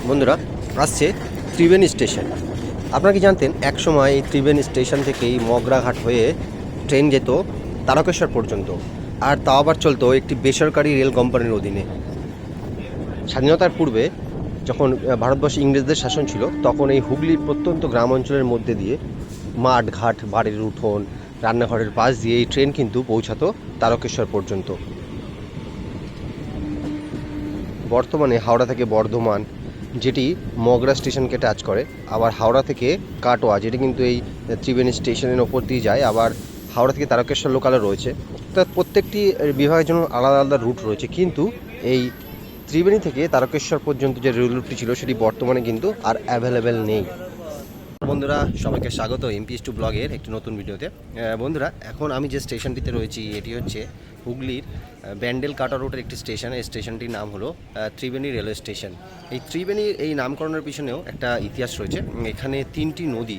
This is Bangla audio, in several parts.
বন্ধুরা, আসছে ত্রিবেণী স্টেশন। আপনারা কি জানতেন একসময় এই ত্রিবেণী স্টেশন থেকেই মগরাঘাট হয়ে ট্রেন যেত তারকেশ্বর পর্যন্ত, আর তাও আবার চলতো একটি বেসরকারি রেল কোম্পানির অধীনে। স্বাধীনতার পূর্বে যখন ভারতবর্ষে ইংরেজদের শাসন ছিল, তখন এই হুগলির প্রত্যন্ত গ্রাম অঞ্চলের মধ্যে দিয়ে মাঠ ঘাট, বাড়ির উঠোন, রান্নাঘরের পাশ দিয়ে এই ট্রেন কিন্তু পৌঁছাতো তারকেশ্বর পর্যন্ত। বর্তমানে হাওড়া থেকে বর্ধমান, যেটি মগরা স্টেশনকে টাচ করে, আবার হাওড়া থেকে কাটোয়া, যেটি কিন্তু এই ত্রিবেণী স্টেশনের ওপর দিয়ে যায়, আবার হাওড়া থেকে তারকেশ্বর লোকালও রয়েছে। তা প্রত্যেকটি বিভাগের জন্য আলাদা আলাদা রুট রয়েছে, কিন্তু এই ত্রিবেণী থেকে তারকেশ্বর পর্যন্ত যে রেল রুটটি ছিল সেটি বর্তমানে কিন্তু আর অ্যাভেলেবেল নেই। বন্ধুরা, সবাইকে স্বাগত এমপিএস2 ব্লগের একটি নতুন ভিডিওতে। বন্ধুরা, এখন আমি যে স্টেশনটিতে রয়েছি এটি হচ্ছে হুগলির ব্যান্ডেল কাটা রোডের একটি স্টেশন। এই স্টেশনটির নাম হলো ত্রিবেণী রেলওয়ে স্টেশন। এই ত্রিবেণীর এই নামকরণের পিছনেও একটা ইতিহাস রয়েছে। এখানে তিনটি নদী,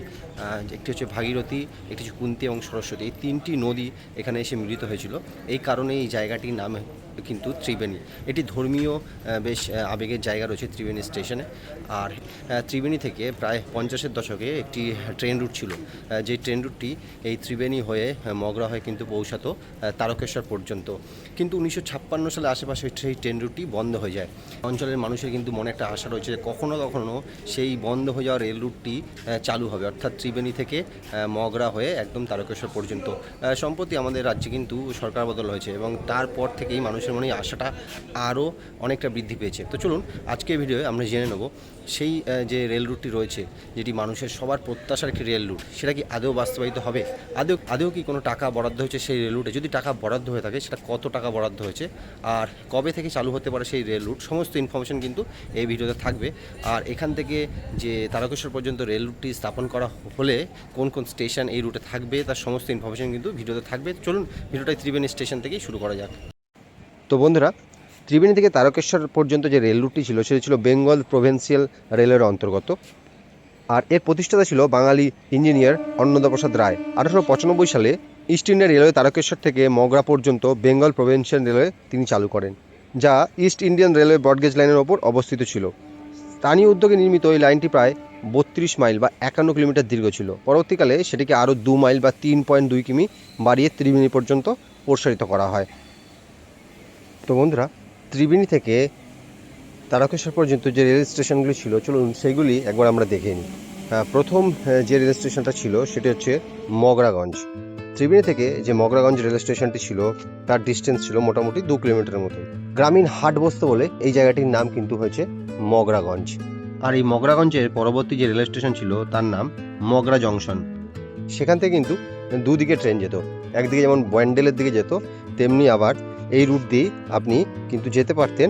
একটি হচ্ছে ভাগীরথী, একটি হচ্ছে কুন্তী এবং সরস্বতী, এই তিনটি নদী এখানে এসে মিলিত হয়েছিল। এই কারণে এই জায়গাটির নাম কিন্তু ত্রিবেণী। এটি ধর্মীয় বেশ আবেগের জায়গা রয়েছে ত্রিবেণী স্টেশনে। আর ত্রিবেণী থেকে প্রায় 50-এর দশকে একটি ট্রেন রুট ছিল, যে ট্রেন রুটটি এই ত্রিবেণী হয়ে মগরা হয়ে কিন্তু পৌঁছাতো তারকেশ্বর পর্যন্ত। কিন্তু 1956 সালে আশেপাশে সেই ট্রেন রুটটি বন্ধ হয়ে যায়। অঞ্চলের মানুষের কিন্তু মনে একটা আশা রয়েছে যে কখনো কখনো সেই বন্ধ হয়ে যাওয়া রেল রুটটি চালু হবে, অর্থাৎ ত্রিবেণী থেকে মগরা হয়ে একদম তারকেশ্বর পর্যন্ত। সম্প্রতি আমাদের রাজ্যে কিন্তু সরকার বদল হয়েছে এবং তারপর থেকেই মানুষের মনে আশাটা আরও অনেকটা বৃদ্ধি পেয়েছে। তো চলুন আজকের ভিডিওয়ে আমরা জেনে নেব সেই যে রেল রুটটি রয়েছে, যেটি মানুষের সবার প্রত্যাশার একটি রেল রুট, সেটা কি আদৌ বাস্তবায়িত হবে? আদৌ কি কোনো টাকা বরাদ্দ হয়েছে সেই রেল রুটে? যদি টাকা বরাদ্দ হয়ে থাকে, সেটা কত টাকা বরাদ্দ হয়েছে, আর কবে থেকে চালু হতে পারে সেই রেল রুট, সমস্ত ইনফরমেশন কিন্তু এই ভিডিওতে থাকবে। আর এখান থেকে যে তারকেশ্বর পর্যন্ত রেল রুটটি স্থাপন করা হলে কোন কোন স্টেশন এই রুটে থাকবে, তার সমস্ত ইনফরমেশন কিন্তু ভিডিওতে থাকবে। চলুন ভিডিওটা ত্রিবেণী স্টেশন থেকেই শুরু করা যাক। তো বন্ধুরা, ত্রিবেণী থেকে তারকেশ্বর পর্যন্ত যে রেল রুটটি ছিল সেটি ছিল বেঙ্গল প্রভিন্সিয়াল রেলের অন্তর্গত। আর এর প্রতিষ্ঠাতা ছিল বাঙালি ইঞ্জিনিয়ার অন্নদাপ্রসাদ রায়। 1895 সালে ইস্ট ইন্ডিয়া রেলওয়ে তারকেশ্বর থেকে মগরা পর্যন্ত বেঙ্গল প্রভিন্সিয়াল রেলওয়ে তিনি চালু করেন, যা ইস্ট ইন্ডিয়ান রেলওয়ে ব্রডগেজ লাইনের ওপর অবস্থিত ছিল। স্থানীয় উদ্যোগে নির্মিত এই লাইনটি প্রায় 32 মাইল বা 51 কিলোমিটার দীর্ঘ ছিল। পরবর্তীকালে সেটিকে আরও 2 মাইল বা 3.2 কিমি বাড়িয়ে ত্রিবেণী পর্যন্ত প্রসারিত করা হয়। তো বন্ধুরা, ত্রিবেণী থেকে তারকেশ্বর পর্যন্ত যে রেল স্টেশনগুলি ছিল, চলুন সেইগুলি একবার আমরা দেখে নিই। প্রথম যে রেল স্টেশনটা ছিল সেটি হচ্ছে মগরাগঞ্জ। ত্রিবেণী থেকে যে মগরাগঞ্জ রেল স্টেশনটি ছিল তার ডিস্টেন্স ছিল মোটামুটি 2 কিলোমিটারের মতো। গ্রামীণ হাট বসত বলে এই জায়গাটির নাম কিন্তু হয়েছে মগরাগঞ্জ। আর এই মগরাগঞ্জের পরবর্তী যে রেল স্টেশন ছিল তার নাম মগরা জংশন। সেখান থেকে কিন্তু দুদিকে ট্রেন যেত, একদিকে যেমন ব্যান্ডেলের দিকে যেত, তেমনি আবার এই রুট দিয়ে আপনি কিন্তু যেতে পারতেন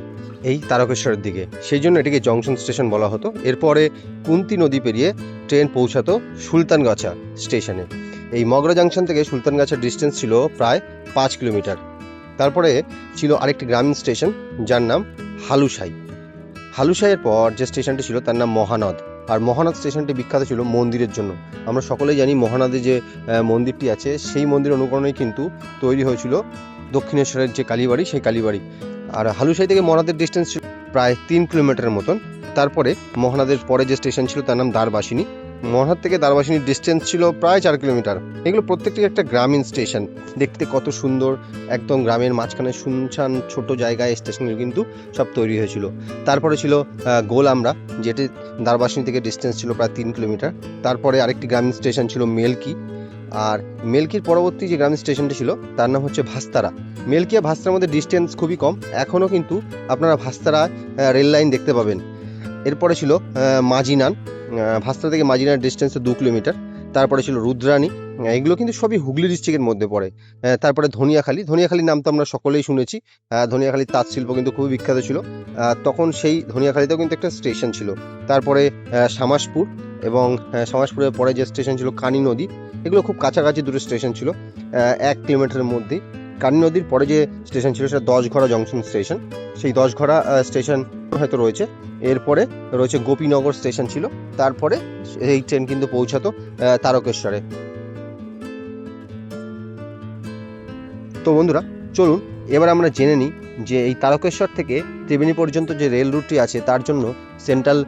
এই তারকেশ্বরের দিকে, সেই জন্য এটিকে জংশন স্টেশন বলা হতো। এরপরে কুন্তী নদী পেরিয়ে ট্রেন পৌঁছাতো সুলতানগাছা স্টেশনে। এই মগরা জংশন থেকে সুলতানগাছার ডিস্টেন্স ছিল প্রায় 5 কিলোমিটার। তারপরে ছিল আরেকটি গ্রামীণ স্টেশন যার নাম হালুসাই। হালুসাইয়ের পর যে স্টেশনটি ছিল তার নাম মহানদ। আর মহানদ স্টেশনটি বিখ্যাত ছিল মন্দিরের জন্য। আমরা সকলেই জানি মহানদে যে মন্দিরটি আছে সেই মন্দির অনুকরণেই কিন্তু তৈরি হয়েছিল দক্ষিণেশ্বরের যে কালীবাড়ি, সেই কালীবাড়ি। আর হালুসাই থেকে মহানদের ডিস্টেন্স ছিল প্রায় 3 কিলোমিটারের মতন। তারপরে মহানদের পরে যে স্টেশন ছিল তার নাম দ্বারবাসিনী। মহানাদ থেকে দ্বারবাসিনীর ডিস্টেন্স ছিল প্রায় 4 কিলোমিটার। এগুলো প্রত্যেকটি একটা গ্রামীণ স্টেশন, দেখতে কত সুন্দর, একদম গ্রামের মাঝখানে শুনশান ছোট জায়গায় স্টেশনগুলো কিন্তু সব তৈরি হয়েছিল। তারপরে ছিল গোলামরা, যেটি দ্বারবাসিনী থেকে ডিস্টেন্স ছিল প্রায় 3 কিলোমিটার। তারপরে আরেকটি গ্রামীণ স্টেশন ছিল মেলকি। আর মেলকির পরবর্তী যে গ্রামীণ স্টেশনটি ছিল তার নাম হচ্ছে ভাস্তারা। মেলকি আর ভাস্তারার মধ্যে ডিস্টেন্স খুবই কম, এখনও কিন্তু আপনারা ভাস্তারা রেল লাইন দেখতে পাবেন। এরপরে ছিল মাজিনান। ভাস্তারা থেকে মাজিনার ডিস্টেন্স 2 কিলোমিটার। তারপরে ছিল রুদ্রাণী। এগুলো কিন্তু সবই হুগলি ডিস্ট্রিক্টের মধ্যে পড়ে। তারপরে ধনিয়াখালীর নাম তো আমরা সকলেই শুনেছি। ধনিয়াখালীর তাঁত শিল্প কিন্তু খুবই বিখ্যাত ছিল। তখন সেই ধনিয়াখালীতেও কিন্তু একটা স্টেশন ছিল। তারপরে শামাসপুর, এবং শামাসপুরের পরে যে স্টেশন ছিল কানী নদী। এগুলো খুব কাছাকাছি দুটো স্টেশন ছিল, 1 কিলোমিটারের মধ্যেই। কানী নদীর পরে যে স্টেশন ছিল সেটা 10ঘরা জংশন স্টেশন। সেই 10ঘরা স্টেশন হয়তো রয়েছে। এরপরে রয়েছে গোপীনগর স্টেশন ছিল। তারপরে এই ট্রেন কিন্তু পৌঁছাতো তারকেশ্বরে। তো বন্ধুরা, চলুন এবার আমরা জেনে নিই যে এই তারকেশ্বর থেকে ত্রিবেণী পর্যন্ত যে রেল রুটটি আছে তার জন্য সেন্ট্রাল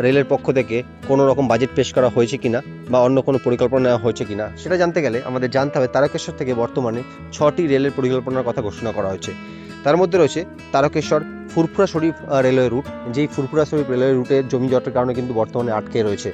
রেলের পক্ষ থেকে কোনো রকম বাজেট পেশ করা হয়েছে কিনা বা অন্য কোনো পরিকল্পনা নেওয়া হয়েছে কিনা সেটা জানতে গেলে আমাদের জানতে হবে তারকেশ্বর থেকে বর্তমানে 6টি রেলের পরিকল্পনার কথা ঘোষণা করা হয়েছে। তার মধ্যে রয়েছে তারকেশ্বর ফুরফুরা শরীফ রেলওয়ে রুট, যেই ফুরফুরা শরীফ রেলওয়ে রুটের জমি জটের কারণে কিন্তু বর্তমানে আটকে রয়েছে।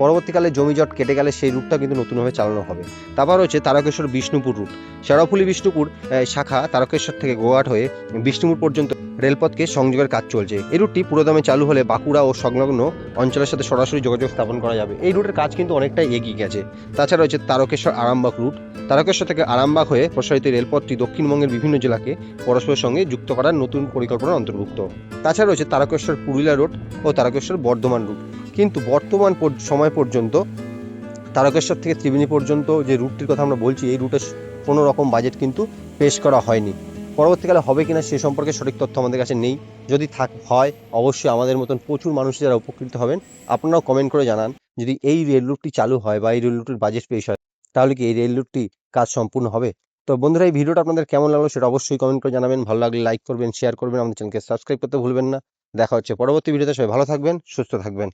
পরবর্তীকালে জমি জট কেটে গেলে সেই রুটটা কিন্তু নতুনভাবে চালানো হবে। তারপর রয়েছে তারকেশ্বর বিষ্ণুপুর রুট, শেরাফুলি বিষ্ণুপুর শাখা তারকেশ্বর থেকে গোয়াহাট হয়ে বিষ্ণুপুর পর্যন্ত রেলপথকে সংযোগের কাজ চলছে। এই রুটটি পুরোদমে চালু হলে বাঁকুড়া ও সংলগ্ন অঞ্চলের সাথে সরাসরি যোগাযোগ স্থাপন করা যাবে। এই রুটের কাজ কিন্তু অনেকটাই এগিয়ে গেছে। তাছাড়া রয়েছে তারকেশ্বর আরামবাগ রুট, তারকেশ্বর থেকে আরামবাগ হয়ে প্রসারিত রেলপথটি দক্ষিণবঙ্গের বিভিন্ন জেলাকে পরস্পরের সঙ্গে যুক্ত করার নতুন পরিকল্পনার অন্তর্ভুক্ত। তাছাড়া রয়েছে তারকেশ্বর পুরুলিয়া রুট ও তারকেশ্বর বর্ধমান রুট। কিন্তু বর্তমান সময় পর্যন্ত তারকেশ্বর থেকে ত্রিবেণী পর্যন্ত যে রুটটির কথা আমরা বলছি, এই রুটের কোনো রকম বাজেট কিন্তু পেশ করা হয়নি। পরবর্তীকালে হবে কিনা সে সম্পর্কে সঠিক তথ্য আমাদের কাছে নেই। যদি হয় অবশ্যই আমাদের মতন প্রচুর মানুষ যারা উপকৃত হবেন, আপনারাও কমেন্ট করে জানান যদি এই রেল রুটটি চালু হয় বা এই রেল রুটের বাজেট পেশ হয় তাহলে কি এই রেল রুটটি কাজ সম্পূর্ণ হবে। তো বন্ধুরা, এই ভিডিওটা আপনাদের কেমন লাগলো সেটা অবশ্যই কমেন্ট করে জানাবেন। ভালো লাগলে লাইক করবেন, শেয়ার করবেন, আমাদের চ্যানেলকে সাবস্ক্রাইব করতে ভুলবেন না। দেখা হচ্ছে পরবর্তী ভিডিওতে। সবাই ভালো থাকবেন, সুস্থ থাকবেন।